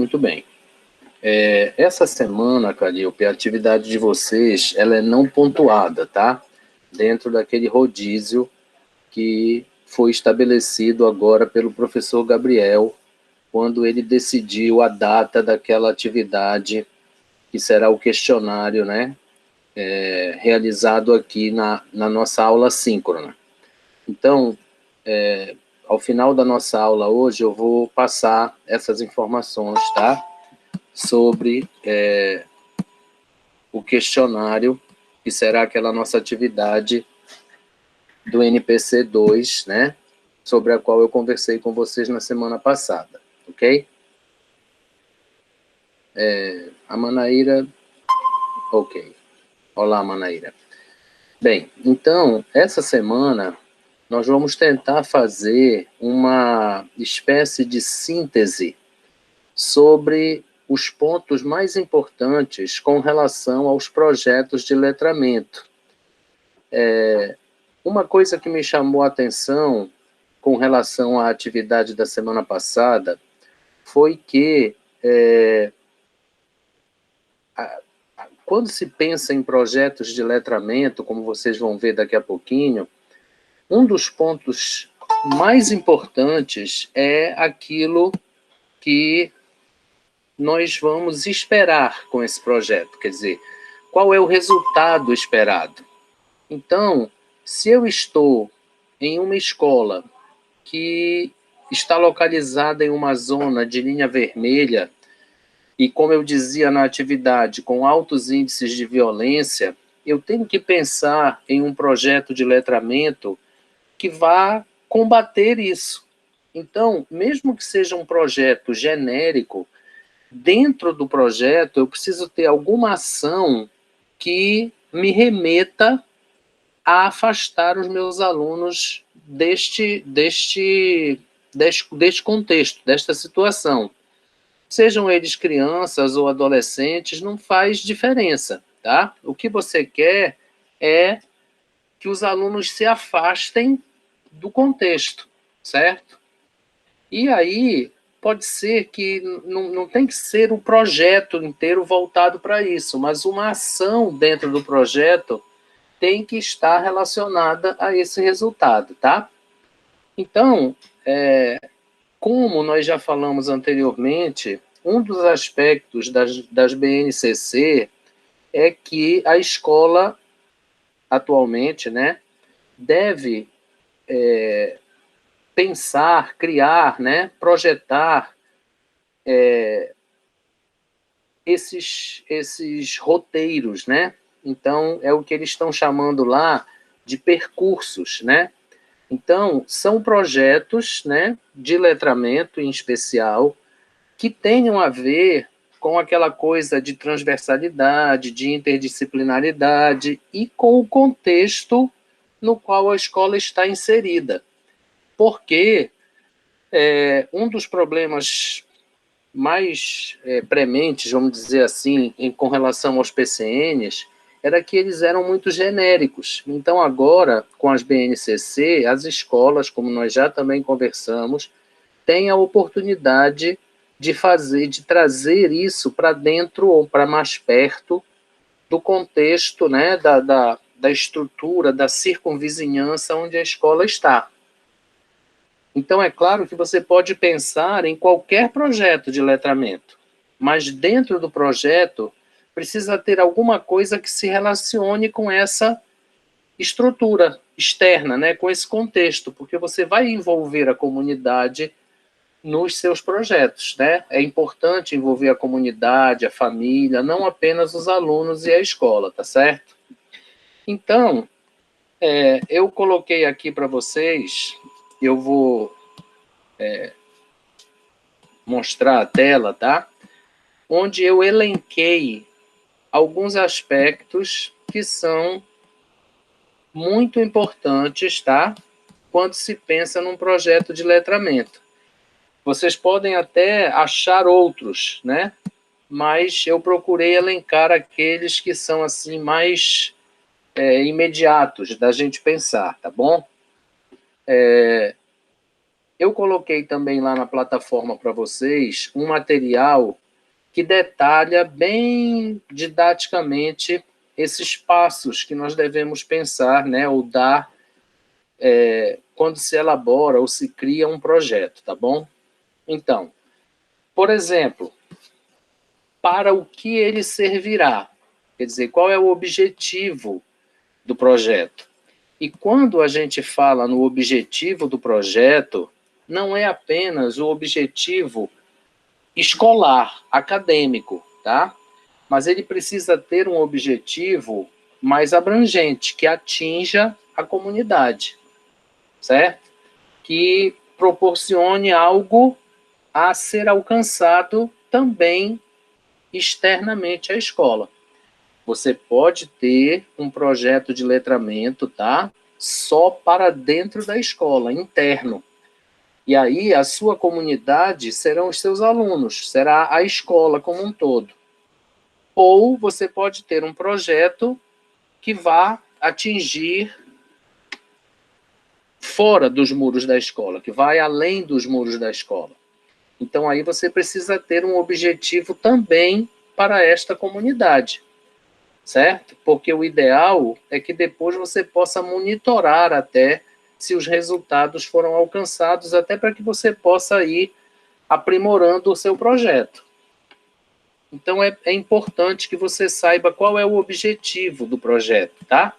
Muito bem. Essa semana, Calilpe, a atividade de vocês, ela é não pontuada, tá? Dentro daquele rodízio que foi estabelecido agora pelo professor Gabriel, quando ele decidiu a data daquela atividade, que será o questionário, né? Realizado aqui na nossa aula síncrona. Então, ao final da nossa aula hoje, eu vou passar essas informações, tá? Sobre o questionário, que será aquela nossa atividade do NPC 2, né? Sobre a qual eu conversei com vocês na semana passada, ok? A Manaíra... Ok. Olá, Manaíra. Bem, então, essa semana nós vamos tentar fazer uma espécie de síntese sobre os pontos mais importantes com relação aos projetos de letramento. Uma coisa que me chamou a atenção com relação à atividade da semana passada foi que, quando se pensa em projetos de letramento, como vocês vão ver daqui a pouquinho, um dos pontos mais importantes é aquilo que nós vamos esperar com esse projeto, quer dizer, qual é o resultado esperado. Então, se eu estou em uma escola que está localizada em uma zona de linha vermelha, e como eu dizia na atividade, com altos índices de violência, eu tenho que pensar em um projeto de letramento que vá combater isso. Então, mesmo que seja um projeto genérico, dentro do projeto eu preciso ter alguma ação que me remeta a afastar os meus alunos deste contexto, desta situação. Sejam eles crianças ou adolescentes, não faz diferença, tá? O que você quer é que os alunos se afastem do contexto, certo? E aí, pode ser que não tem que ser um projeto inteiro voltado para isso, mas uma ação dentro do projeto tem que estar relacionada a esse resultado, tá? Então, como nós já falamos anteriormente, um dos aspectos das BNCC é que a escola, atualmente, né, deve pensar, criar, né, projetar esses roteiros, né? Então, é o que eles estão chamando lá de percursos, né? Então, são projetos, né, de letramento em especial, que tenham a ver com aquela coisa de transversalidade, de interdisciplinaridade e com o contexto no qual a escola está inserida. Porque um dos problemas mais prementes, vamos dizer assim, com relação aos PCNs, era que eles eram muito genéricos. Então, agora, com as BNCC, as escolas, como nós já também conversamos, têm a oportunidade de trazer isso para dentro ou para mais perto do contexto, né, da estrutura, da circunvizinhança onde a escola está. Então, é claro que você pode pensar em qualquer projeto de letramento, mas dentro do projeto precisa ter alguma coisa que se relacione com essa estrutura externa, né, com esse contexto, porque você vai envolver a comunidade nos seus projetos, né? É importante envolver a comunidade, a família, não apenas os alunos e a escola, tá certo? Então, eu coloquei aqui para vocês, eu vou mostrar a tela, tá? Onde eu elenquei alguns aspectos que são muito importantes, tá? Quando se pensa num projeto de letramento. Vocês podem até achar outros, né? Mas eu procurei elencar aqueles que são assim mais imediatos da gente pensar, tá bom? Eu coloquei também lá na plataforma para vocês um material que detalha bem didaticamente esses passos que nós devemos pensar, né, ou dar quando se elabora ou se cria um projeto, tá bom? Então, por exemplo, para o que ele servirá? Quer dizer, qual é o objetivo do projeto? E quando a gente fala no objetivo do projeto, não é apenas o objetivo escolar, acadêmico, tá? Mas ele precisa ter um objetivo mais abrangente, que atinja a comunidade, certo? Que proporcione algo a ser alcançado também externamente à escola. Você pode ter um projeto de letramento, tá? Só para dentro da escola, interno. E aí a sua comunidade serão os seus alunos, será a escola como um todo. Ou você pode ter um projeto que vá atingir fora dos muros da escola, que vai além dos muros da escola. Então aí você precisa ter um objetivo também para esta comunidade, certo? Porque o ideal é que depois você possa monitorar até se os resultados foram alcançados, até para que você possa ir aprimorando o seu projeto. Então é importante que você saiba qual é o objetivo do projeto, tá?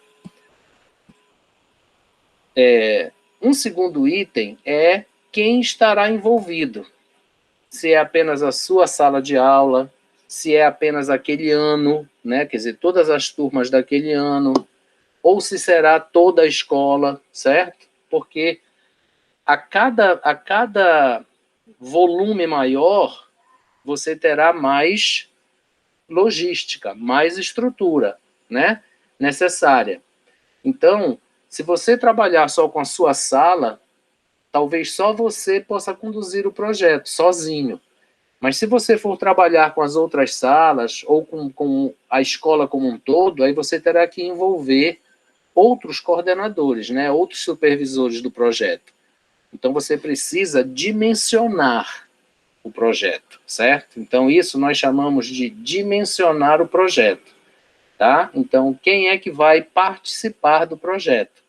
Um segundo item é quem estará envolvido. Se é apenas a sua sala de aula, se é apenas aquele ano, né? Quer dizer, todas as turmas daquele ano, ou se será toda a escola, certo? Porque a cada volume maior, você terá mais logística, mais estrutura, né? Necessária. Então, se você trabalhar só com a sua sala, talvez só você possa conduzir o projeto sozinho. Mas se você for trabalhar com as outras salas ou com a escola como um todo, aí você terá que envolver outros coordenadores, né? Outros supervisores do projeto. Então você precisa dimensionar o projeto, certo? Então isso nós chamamos de dimensionar o projeto, tá? Então quem é que vai participar do projeto?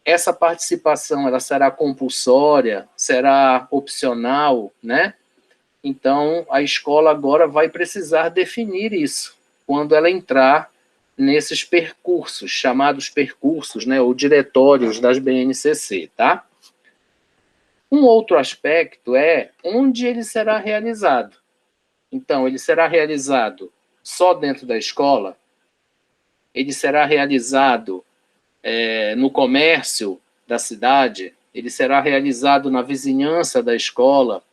Essa participação ela será compulsória, será opcional, né? Então, a escola agora vai precisar definir isso quando ela entrar nesses percursos, chamados percursos, né, ou diretórios das BNCC, tá? Um outro aspecto é onde ele será realizado. Então, ele será realizado só dentro da escola? Ele será realizado no comércio da cidade? Ele será realizado na vizinhança da escola?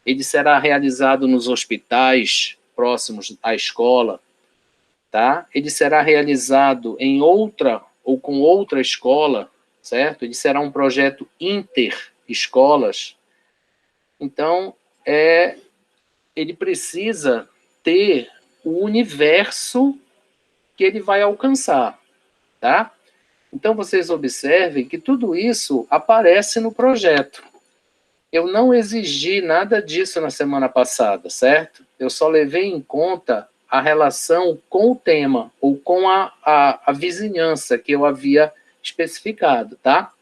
Ele será realizado nos hospitais próximos à escola, tá? Ele será realizado em outra ou com outra escola, certo? Ele será um projeto inter-escolas. Então, ele precisa ter o universo que ele vai alcançar, tá? Então, vocês observem que tudo isso aparece no projeto. Eu não exigi nada disso na semana passada, certo? Eu só levei em conta a relação com o tema, ou com a vizinhança que eu havia especificado, tá?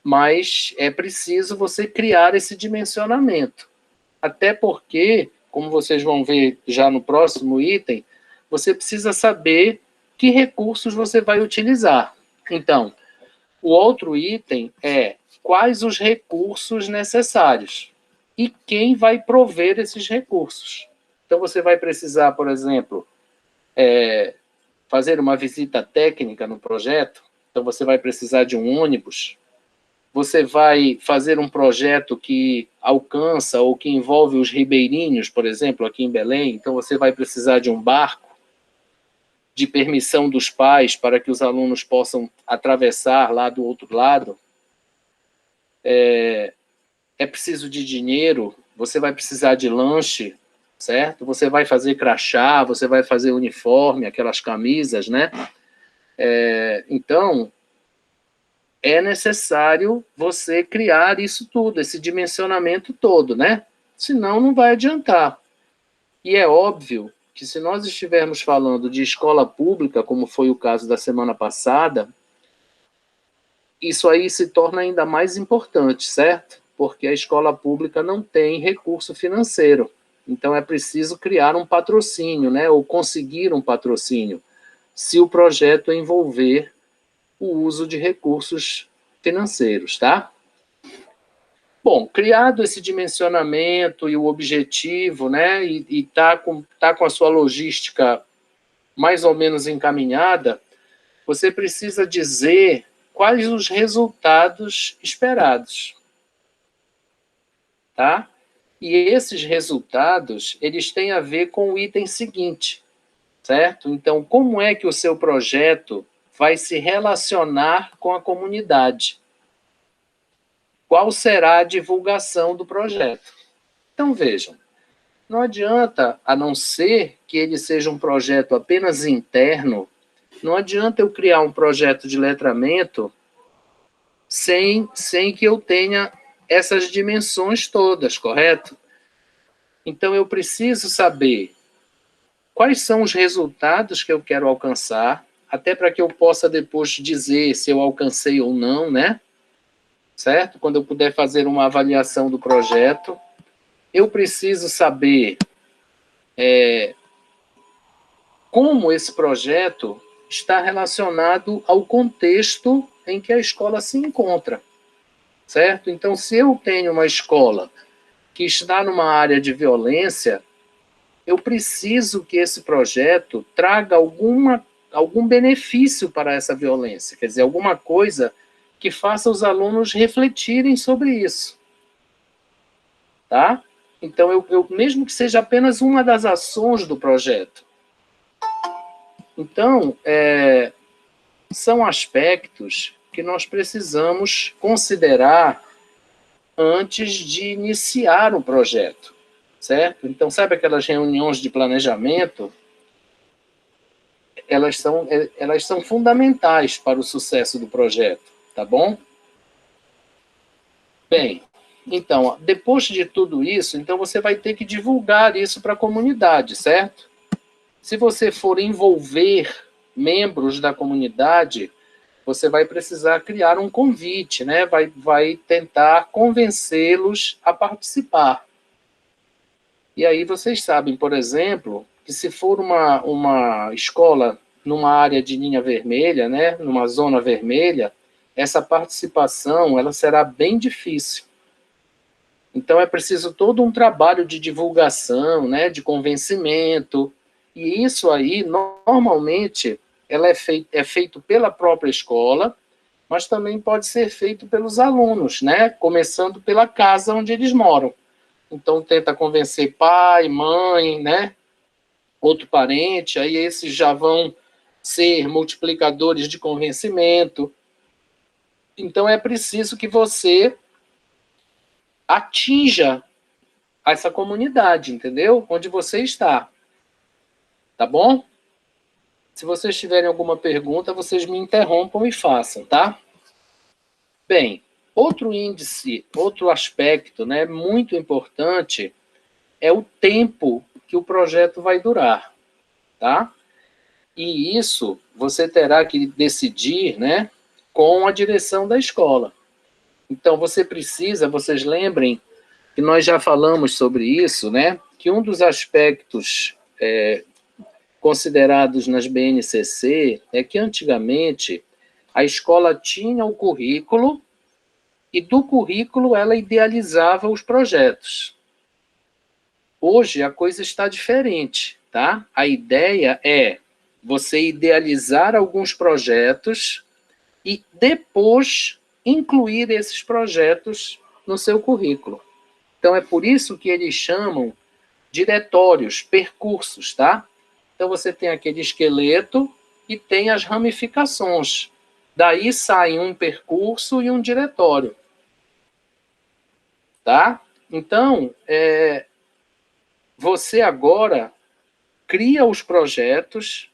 Mas é preciso você criar esse dimensionamento. Até porque, como vocês vão ver já no próximo item, você precisa saber que recursos você vai utilizar. Então, o outro item é quais os recursos necessários e quem vai prover esses recursos. Então, você vai precisar, por exemplo, fazer uma visita técnica no projeto, então você vai precisar de um ônibus, você vai fazer um projeto que alcança ou que envolve os ribeirinhos, por exemplo, aqui em Belém, então você vai precisar de um barco, de permissão dos pais para que os alunos possam atravessar lá do outro lado. É preciso de dinheiro, você vai precisar de lanche, certo? Você vai fazer crachá, você vai fazer uniforme, aquelas camisas, né? Então, é necessário você criar isso tudo, esse dimensionamento todo, né? Senão não vai adiantar. E é óbvio que se nós estivermos falando de escola pública, como foi o caso da semana passada, isso aí se torna ainda mais importante, certo? Porque a escola pública não tem recurso financeiro. Então é preciso criar um patrocínio, né? Ou conseguir um patrocínio, se o projeto envolver o uso de recursos financeiros, tá? Bom, criado esse dimensionamento e o objetivo, né, e tá com a sua logística mais ou menos encaminhada, você precisa dizer quais os resultados esperados, tá? E esses resultados, eles têm a ver com o item seguinte, certo? Então, como é que o seu projeto vai se relacionar com a comunidade? Qual será a divulgação do projeto? Então, vejam, não adianta, a não ser que ele seja um projeto apenas interno, não adianta eu criar um projeto de letramento sem que eu tenha essas dimensões todas, correto? Então, eu preciso saber quais são os resultados que eu quero alcançar, até para que eu possa depois dizer se eu alcancei ou não, né? Certo? Quando eu puder fazer uma avaliação do projeto. Eu preciso saber como esse projeto está relacionado ao contexto em que a escola se encontra, certo? Então, se eu tenho uma escola que está numa área de violência, eu preciso que esse projeto traga algum benefício para essa violência, quer dizer, alguma coisa que faça os alunos refletirem sobre isso, tá? Então, mesmo que seja apenas uma das ações do projeto. Então, são aspectos que nós precisamos considerar antes de iniciar o projeto, certo? Então, sabe aquelas reuniões de planejamento? Elas são fundamentais para o sucesso do projeto, tá bom? Bem, então, depois de tudo isso, então você vai ter que divulgar isso para a comunidade, certo? Se você for envolver membros da comunidade, você vai precisar criar um convite, né? Vai tentar convencê-los a participar. E aí vocês sabem, por exemplo, que se for uma escola numa área de linha vermelha, né? Numa zona vermelha, essa participação ela será bem difícil. Então é preciso todo um trabalho de divulgação, né? De convencimento. E isso aí, normalmente, é feito pela própria escola, mas também pode ser feito pelos alunos, né? Começando pela casa onde eles moram. Então, tenta convencer pai, mãe, né? Outro parente, aí esses já vão ser multiplicadores de convencimento. Então, é preciso que você atinja essa comunidade, entendeu? Onde você está. Tá bom? Se vocês tiverem alguma pergunta, vocês me interrompam e façam, tá? Bem, outro índice, outro aspecto, né, muito importante é o tempo que o projeto vai durar, tá? E isso você terá que decidir, né, com a direção da escola. Então você precisa, vocês lembrem que nós já falamos sobre isso, né, que um dos aspectos considerados nas BNCC é que antigamente a escola tinha o currículo e do currículo ela idealizava os projetos. Hoje a coisa está diferente, tá? A ideia é você idealizar alguns projetos e depois incluir esses projetos no seu currículo. Então é por isso que eles chamam diretórios, percursos, tá? Então você tem aquele esqueleto e tem as ramificações. Daí sai um percurso e um diretório, tá? Então, você agora cria os projetos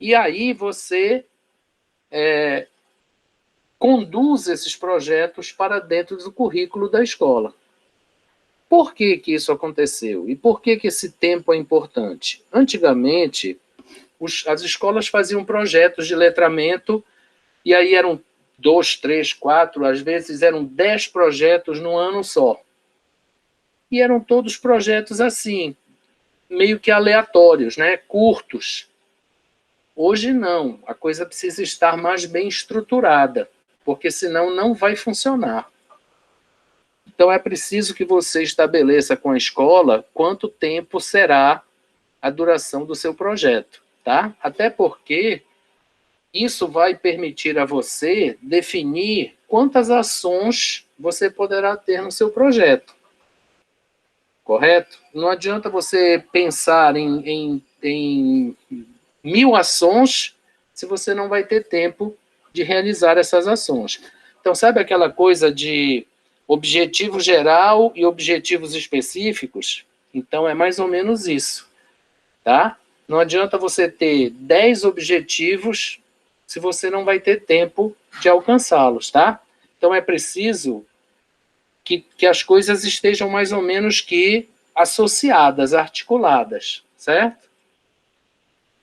e aí você conduz esses projetos para dentro do currículo da escola. Por que que isso aconteceu? E por que que esse tempo é importante? Antigamente, as escolas faziam projetos de letramento, e aí eram 2, 3, 4, às vezes eram 10 projetos no ano só. E eram todos projetos assim, meio que aleatórios, né? Curtos. Hoje não, a coisa precisa estar mais bem estruturada, porque senão não vai funcionar. Então é preciso que você estabeleça com a escola quanto tempo será a duração do seu projeto, tá? Até porque isso vai permitir a você definir quantas ações você poderá ter no seu projeto. Correto? Não adianta você pensar em 1000 ações se você não vai ter tempo de realizar essas ações. Então, sabe aquela coisa de objetivo geral e objetivos específicos? Então, é mais ou menos isso, tá? Não adianta você ter 10 objetivos se você não vai ter tempo de alcançá-los, tá? Então, é preciso que as coisas estejam mais ou menos que associadas, articuladas, certo?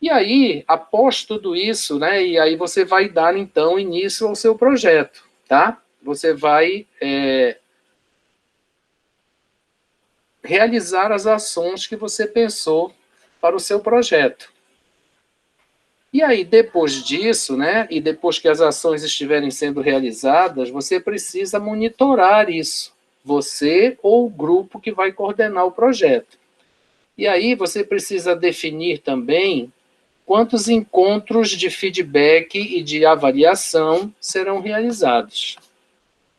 E aí, após tudo isso, né, e aí você vai dar, então, início ao seu projeto, tá? Você vai realizar as ações que você pensou para o seu projeto. E aí, depois disso, né, e depois que as ações estiverem sendo realizadas, você precisa monitorar isso, você ou o grupo que vai coordenar o projeto. E aí você precisa definir também quantos encontros de feedback e de avaliação serão realizados.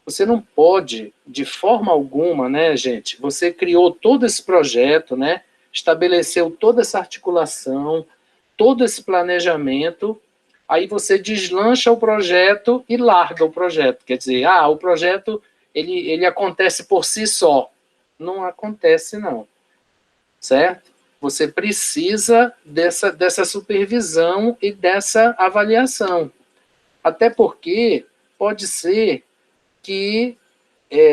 Você não pode, de forma alguma, né, gente? Você criou todo esse projeto, né? Estabeleceu toda essa articulação, todo esse planejamento, aí você deslancha o projeto e larga o projeto. Quer dizer, o projeto ele acontece por si só. Não acontece, não. Certo? Você precisa dessa supervisão e dessa avaliação. Até porque pode ser que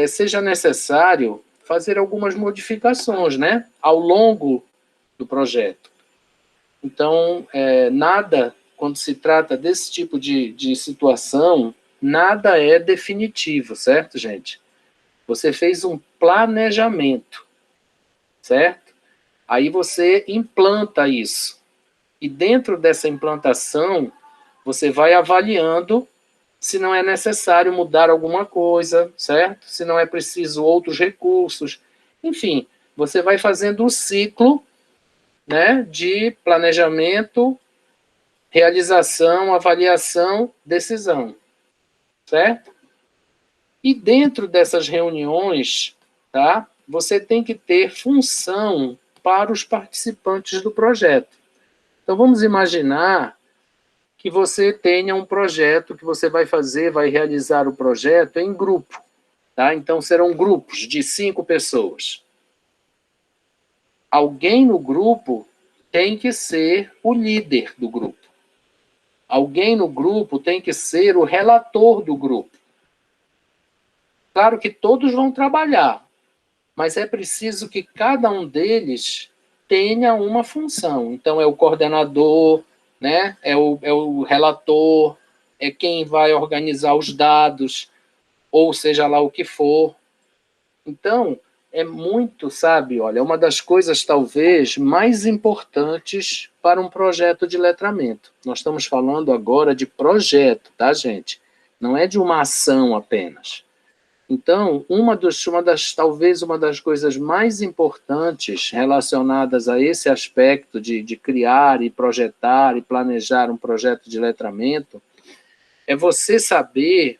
seja necessário fazer algumas modificações, né, ao longo do projeto. Então, nada, quando se trata desse tipo de situação, nada é definitivo, certo, gente? Você fez um planejamento, certo? Aí você implanta isso. E dentro dessa implantação, você vai avaliando se não é necessário mudar alguma coisa, certo? Se não é preciso outros recursos. Enfim, você vai fazendo o ciclo, né, de planejamento, realização, avaliação, decisão, certo? E dentro dessas reuniões, tá, você tem que ter função para os participantes do projeto. Então, vamos imaginar que você tenha um projeto que você vai fazer, vai realizar o projeto em grupo, tá? Então, serão grupos de 5 pessoas. Alguém no grupo tem que ser o líder do grupo. Alguém no grupo tem que ser o relator do grupo. Claro que todos vão trabalhar, mas é preciso que cada um deles tenha uma função. Então, é o coordenador, né? É o relator, é quem vai organizar os dados, ou seja lá o que for. Então, é muito, sabe, olha, é uma das coisas talvez mais importantes para um projeto de letramento. Nós estamos falando agora de projeto, tá, gente? Não é de uma ação apenas. Então, talvez uma das coisas mais importantes relacionadas a esse aspecto de criar e projetar e planejar um projeto de letramento é você saber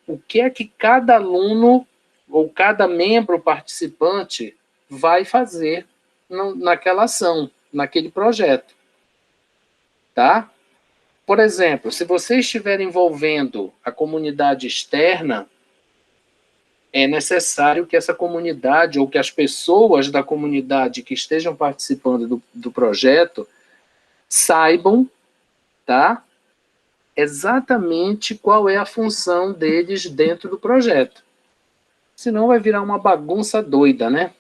o que é que cada aluno ou cada membro participante vai fazer naquela ação, naquele projeto. Tá? Por exemplo, se você estiver envolvendo a comunidade externa, é necessário que essa comunidade ou que as pessoas da comunidade que estejam participando do projeto saibam, tá? exatamente qual é a função deles dentro do projeto. Senão vai virar uma bagunça doida, né?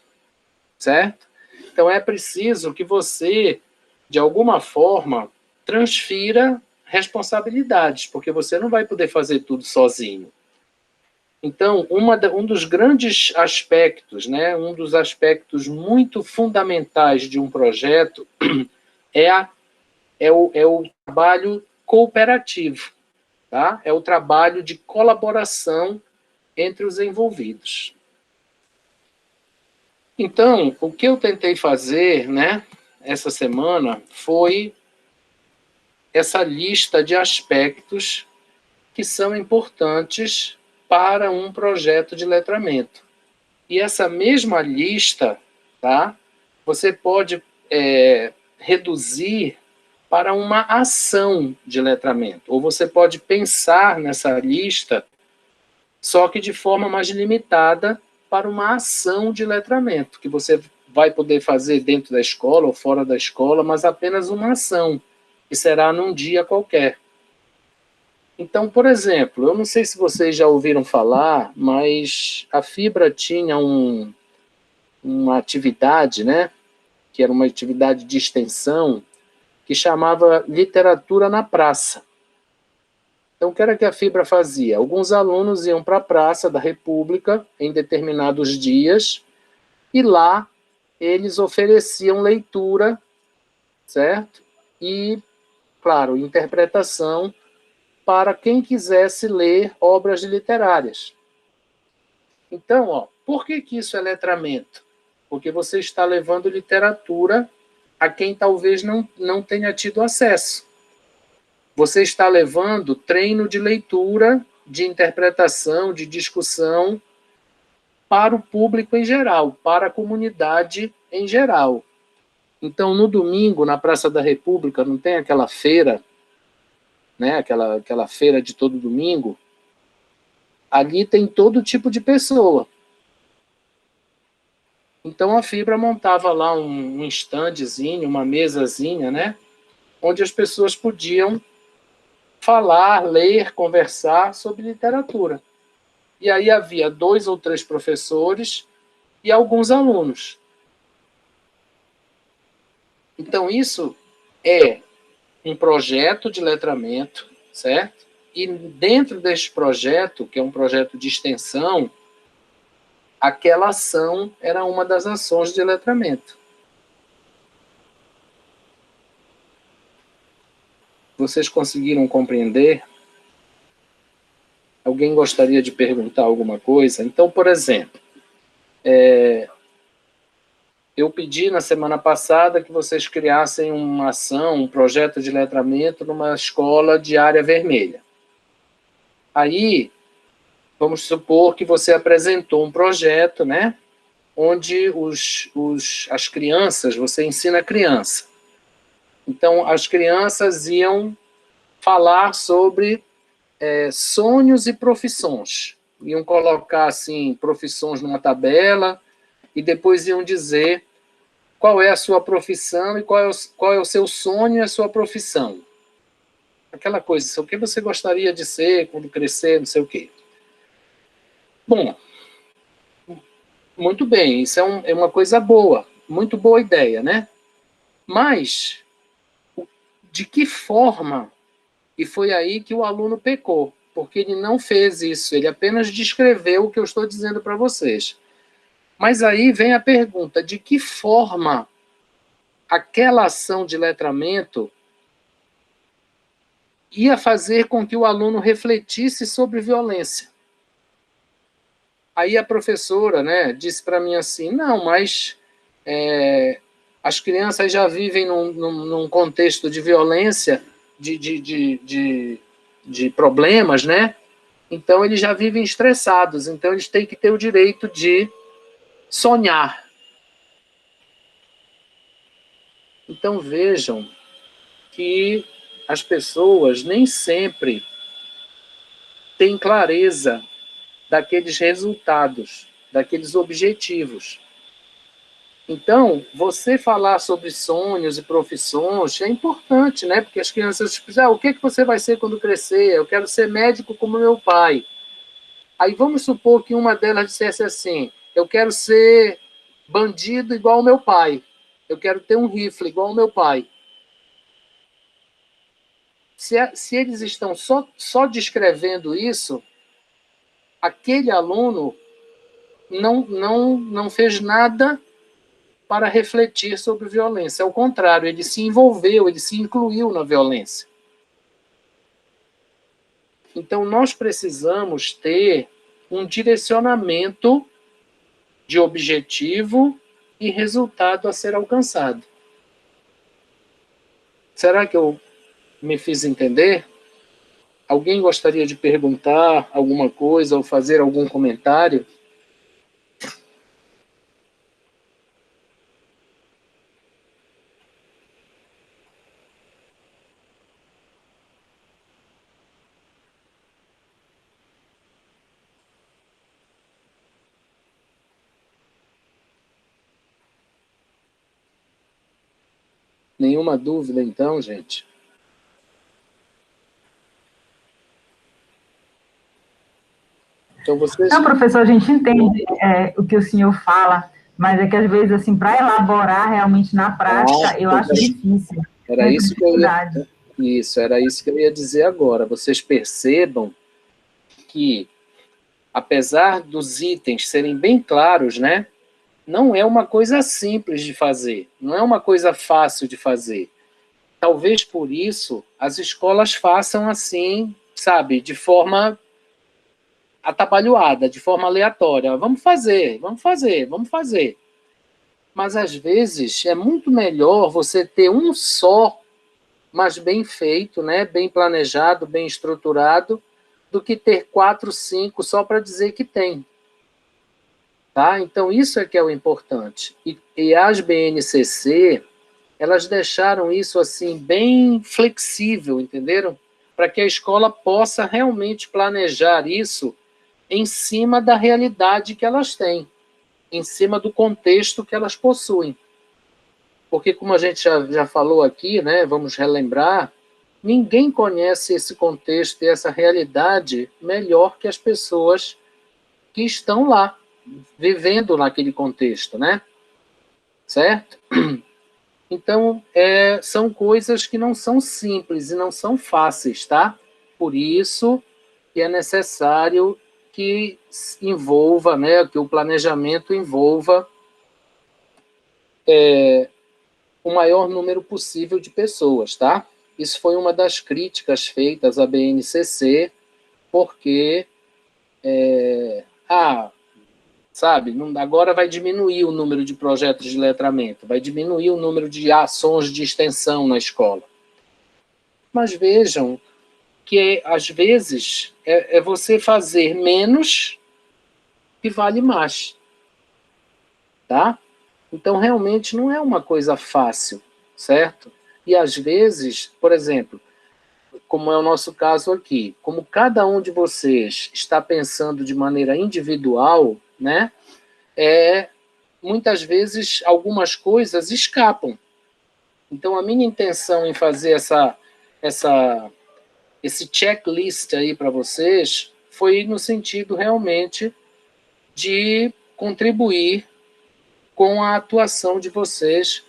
Certo? Então é preciso que você, de alguma forma, transfira responsabilidades, porque você não vai poder fazer tudo sozinho. Então, um dos grandes aspectos, né, um dos aspectos muito fundamentais de um projeto é o trabalho cooperativo, tá? É o trabalho de colaboração entre os envolvidos. Então, o que eu tentei fazer, né, essa semana foi essa lista de aspectos que são importantes para um projeto de letramento. E essa mesma lista, tá, você pode reduzir para uma ação de letramento. Ou você pode pensar nessa lista, só que de forma mais limitada, para uma ação de letramento, que você vai poder fazer dentro da escola ou fora da escola, mas apenas uma ação, que será num dia qualquer. Então, por exemplo, eu não sei se vocês já ouviram falar, mas a Fibra tinha uma atividade, né, que era uma atividade de extensão, que chamava Literatura na Praça. Então, o que era que a Fibra fazia? Alguns alunos iam para a Praça da República em determinados dias, e lá eles ofereciam leitura, certo? E, claro, interpretação para quem quisesse ler obras literárias. Então, por que isso é letramento? Porque você está levando literatura a quem talvez não tenha tido acesso. Você está levando treino de leitura, de interpretação, de discussão para o público em geral, para a comunidade em geral. Então, no domingo, na Praça da República, não tem aquela feira, né, aquela feira de todo domingo? Ali tem todo tipo de pessoa. Então, a Fibra montava lá um standzinho, uma mesazinha, né, onde as pessoas podiam falar, ler, conversar sobre literatura. E aí havia 2 ou 3 professores e alguns alunos. Então, isso é um projeto de letramento, certo? E dentro deste projeto, que é um projeto de extensão, aquela ação era uma das ações de letramento. Vocês conseguiram compreender? Alguém gostaria de perguntar alguma coisa? Então, por exemplo, eu pedi na semana passada que vocês criassem uma ação, um projeto de letramento numa escola de área vermelha. Aí, vamos supor que você apresentou um projeto, né, onde as crianças, você ensina a criança. Então, as crianças iam falar sobre sonhos e profissões. Iam colocar, assim, profissões numa tabela e depois iam dizer qual é a sua profissão e qual é o seu sonho e a sua profissão. Aquela coisa, o que você gostaria de ser quando crescer, não sei o quê. Bom, muito bem, isso é uma coisa boa, muito boa ideia, né? Mas, de que forma, e foi aí que o aluno pecou, porque ele não fez isso, ele apenas descreveu o que eu estou dizendo para vocês. Mas aí vem a pergunta, de que forma aquela ação de letramento ia fazer com que o aluno refletisse sobre violência? Aí a professora, né, disse para mim assim, não, mas as crianças já vivem num contexto de violência, de problemas, né? Então eles já vivem estressados, então eles têm que ter o direito de sonhar. Então vejam que as pessoas nem sempre têm clareza daqueles resultados, daqueles objetivos. Então, você falar sobre sonhos e profissões é importante, né? Porque as crianças dizem, o que você vai ser quando crescer? Eu quero ser médico como meu pai. Aí vamos supor que uma delas dissesse assim, eu quero ser bandido igual ao meu pai. Eu quero ter um rifle igual ao meu pai. Se eles estão só descrevendo isso, aquele aluno não fez nada para refletir sobre violência. Ao contrário, ele se envolveu, ele se incluiu na violência. Então, nós precisamos ter um direcionamento de objetivo e resultado a ser alcançado. Será que eu me fiz entender? Alguém gostaria de perguntar alguma coisa ou fazer algum comentário? Nenhuma dúvida, então, gente? Então, vocês... Não, professor, a gente entende o que o senhor fala, mas é que às vezes, assim, para elaborar realmente na prática, eu acho difícil. Era isso que eu ia... Isso, era isso que eu ia dizer agora. Vocês percebam que, apesar dos itens serem bem claros, né, não é uma coisa simples de fazer, não é uma coisa fácil de fazer. Talvez por isso as escolas façam assim, sabe, de forma atabalhoada, de forma aleatória. Vamos fazer, vamos fazer, vamos fazer. Mas, às vezes, é muito melhor você ter um só, mas bem feito, né? Bem planejado, bem estruturado, do que ter 4, 5 só para dizer que tem. Tá? Então, isso é que é o importante. E as BNCC, elas deixaram isso assim bem flexível, entenderam? Para que a escola possa realmente planejar isso em cima da realidade que elas têm, em cima do contexto que elas possuem. Porque, como a gente já falou aqui, né, vamos relembrar, ninguém conhece esse contexto e essa realidade melhor que as pessoas que estão lá, vivendo naquele contexto, né? Certo? Então, são coisas que não são simples e não são fáceis, tá? Por isso que é necessário que envolva, né, que o planejamento envolva o maior número possível de pessoas, tá? Isso foi uma das críticas feitas à BNCC, porque, sabe, agora vai diminuir o número de projetos de letramento, vai diminuir o número de ações de extensão na escola. Mas vejam que, às vezes, é você fazer menos que vale mais, tá? Então, realmente, não é uma coisa fácil, certo? E, às vezes, por exemplo, como é o nosso caso aqui, como cada um de vocês está pensando de maneira individual, né? Muitas vezes, algumas coisas escapam. Então, a minha intenção em fazer esse checklist aí para vocês foi no sentido, realmente, de contribuir com a atuação de vocês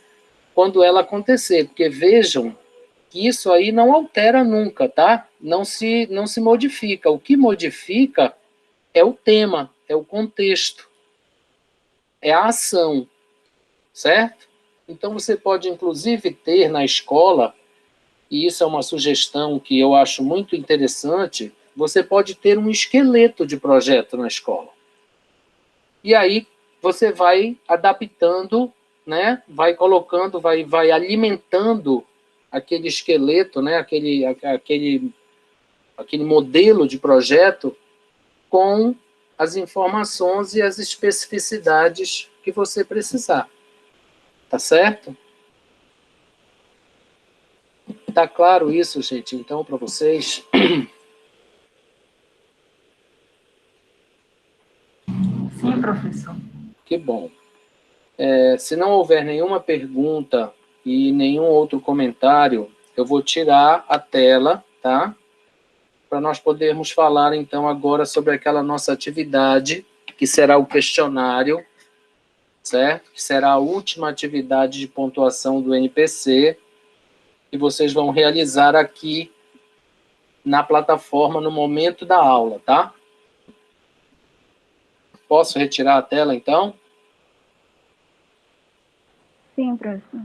quando ela acontecer, porque vejam que isso aí não altera nunca, tá? Não se modifica. O que modifica é o tema, é o contexto, é a ação, certo? Então, você pode, inclusive, ter na escola, e isso é uma sugestão que eu acho muito interessante, você pode ter um esqueleto de projeto na escola. E aí, você vai adaptando, né? Vai colocando, vai alimentando aquele esqueleto, né? aquele modelo de projeto com as informações e as especificidades que você precisar. Tá certo? Tá claro isso, gente, então, para vocês? Sim, professor. Que bom. Se não houver nenhuma pergunta e nenhum outro comentário, eu vou tirar a tela, tá? Para nós podermos falar, então, agora sobre aquela nossa atividade, que será o questionário, certo? Que será a última atividade de pontuação do NPC, que vocês vão realizar aqui na plataforma no momento da aula, tá? Posso retirar a tela, então? Sim, professor.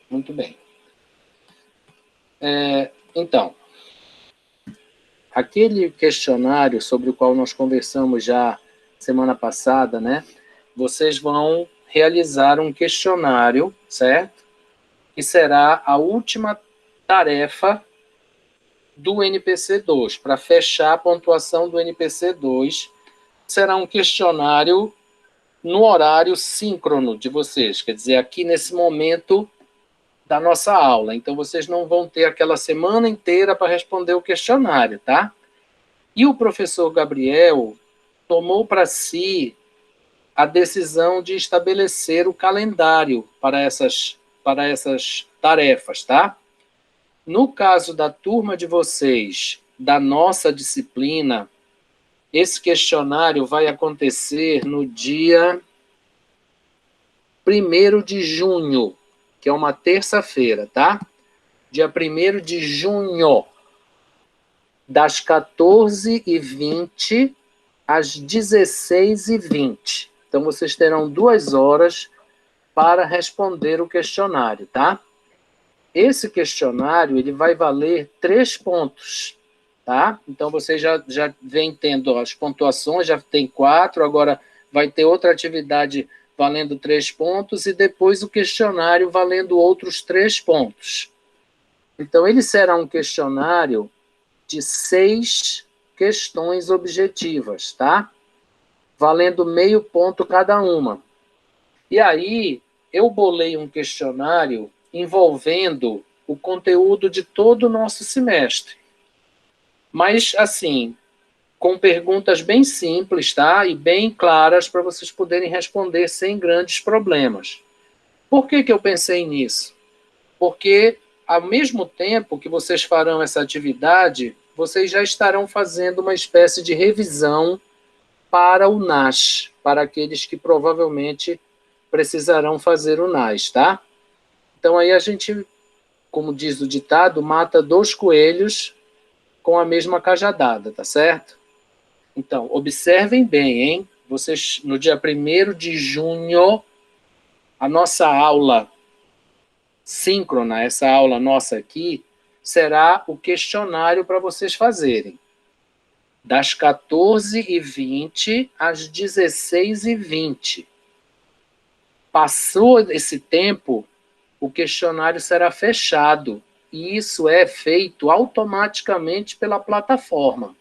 Muito bem. Então, aquele questionário sobre o qual nós conversamos já semana passada, né? Vocês vão realizar um questionário, certo? Que será a última tarefa do NPC 2. Para fechar a pontuação do NPC 2, será um questionário no horário síncrono de vocês, quer dizer, aqui nesse momento da nossa aula. Então, vocês não vão ter aquela semana inteira para responder o questionário, tá? E o professor Gabriel tomou para si a decisão de estabelecer o calendário para essas tarefas, tá? No caso da turma de vocês, da nossa disciplina, esse questionário vai acontecer no dia 1º de junho, que é uma terça-feira, tá? Dia 1º de junho, das 14h20 às 16h20. Então, vocês terão 2 horas para responder o questionário, tá? Esse questionário, ele vai valer 3 pontos, tá? Então, você já vem tendo as pontuações, já tem 4, agora vai ter outra atividade valendo 3 pontos e depois o questionário valendo outros 3 pontos. Então, ele será um questionário de 6 questões objetivas, tá? Valendo meio ponto cada uma. E aí, eu bolei um questionário envolvendo o conteúdo de todo o nosso semestre. Mas, assim, com perguntas bem simples, tá? E bem claras para vocês poderem responder sem grandes problemas. Por que eu pensei nisso? Porque, ao mesmo tempo que vocês farão essa atividade, vocês já estarão fazendo uma espécie de revisão para o NAS, para aqueles que provavelmente precisarão fazer o NAS, tá? Então, aí a gente, como diz o ditado, mata 2 coelhos com a mesma cajadada, tá certo? Então, observem bem, hein? Vocês, no dia 1º de junho, a nossa aula síncrona, essa aula nossa aqui, será o questionário para vocês fazerem. Das 14h20 às 16h20. Passou esse tempo, o questionário será fechado. E isso é feito automaticamente pela plataforma.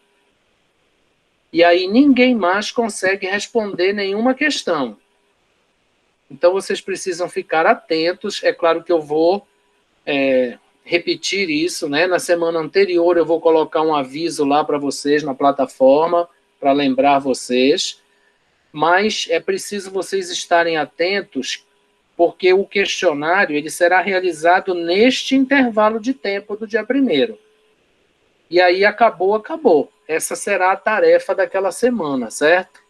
E aí ninguém mais consegue responder nenhuma questão. Então, vocês precisam ficar atentos. É claro que eu vou repetir isso, né? Na semana anterior, eu vou colocar um aviso lá para vocês na plataforma, para lembrar vocês. Mas é preciso vocês estarem atentos, porque o questionário ele será realizado neste intervalo de tempo do dia 1º. E aí acabou. Essa será a tarefa daquela semana, certo?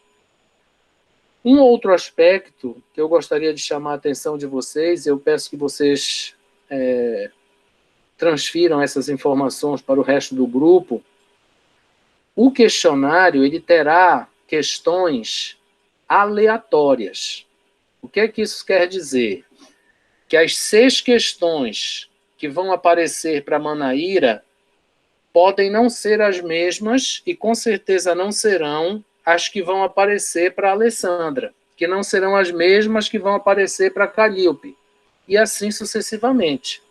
Um outro aspecto que eu gostaria de chamar a atenção de vocês, eu peço que vocês transfiram essas informações para o resto do grupo. O questionário ele terá questões aleatórias. O que é que isso quer dizer? Que as 6 questões que vão aparecer para a Manaíra podem não ser as mesmas e com certeza não serão as que vão aparecer para a Alessandra, que não serão as mesmas que vão aparecer para a Calíope, e assim sucessivamente.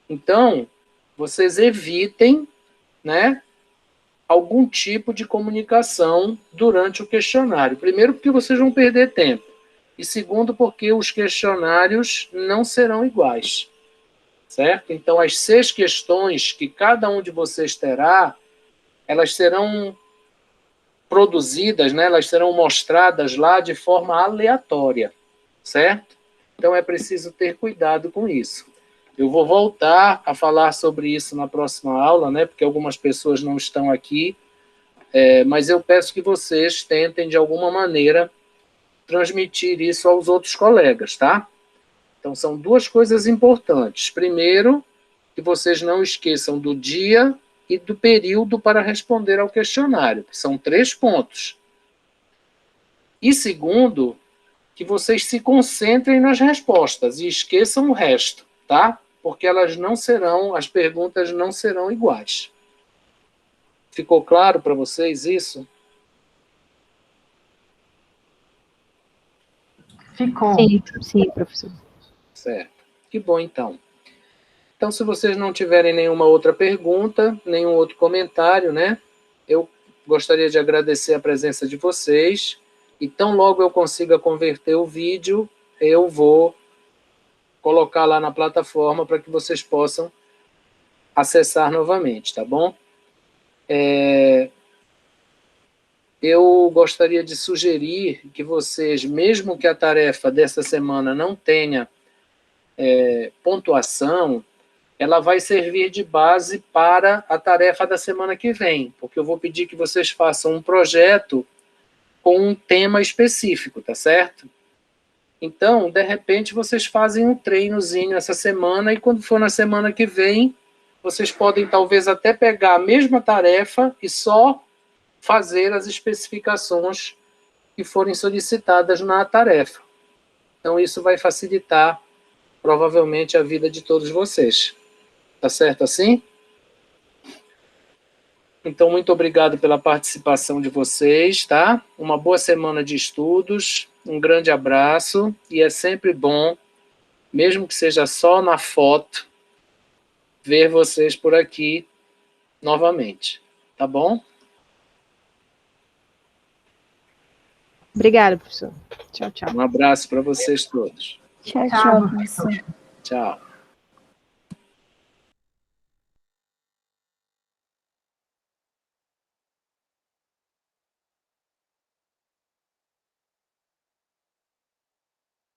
Então, vocês evitem, né, algum tipo de comunicação durante o questionário. Primeiro, porque vocês vão perder tempo. E segundo, porque os questionários não serão iguais. Certo? Então, as 6 questões que cada um de vocês terá, elas serão produzidas, né, elas serão mostradas lá de forma aleatória, certo? Então, é preciso ter cuidado com isso. Eu vou voltar a falar sobre isso na próxima aula, né, porque algumas pessoas não estão aqui, mas eu peço que vocês tentem, de alguma maneira, transmitir isso aos outros colegas, tá? Então, são duas coisas importantes. Primeiro, que vocês não esqueçam do dia e do período para responder ao questionário, que são 3 pontos. E segundo, que vocês se concentrem nas respostas e esqueçam o resto, tá? Porque as perguntas não serão iguais. Ficou claro para vocês isso? Ficou. Sim, professor. Certo. Que bom, então. Então, se vocês não tiverem nenhuma outra pergunta, nenhum outro comentário, né? Eu gostaria de agradecer a presença de vocês. E tão logo eu consiga converter o vídeo, eu vou colocar lá na plataforma para que vocês possam acessar novamente, tá bom? Eu gostaria de sugerir que vocês, mesmo que a tarefa dessa semana não tenha pontuação, ela vai servir de base para a tarefa da semana que vem, porque eu vou pedir que vocês façam um projeto com um tema específico, tá certo? Então, de repente, vocês fazem um treinozinho essa semana e quando for na semana que vem, vocês podem talvez até pegar a mesma tarefa e só fazer as especificações que forem solicitadas na tarefa. Então, isso vai facilitar, provavelmente, a vida de todos vocês. Tá certo assim? Então, muito obrigado pela participação de vocês, tá? Uma boa semana de estudos, um grande abraço, e é sempre bom, mesmo que seja só na foto, ver vocês por aqui novamente, tá bom? Obrigada, professor. Tchau, tchau. Um abraço para vocês todos. Tchau, Tchau, tchau, professor. professor. Tchau.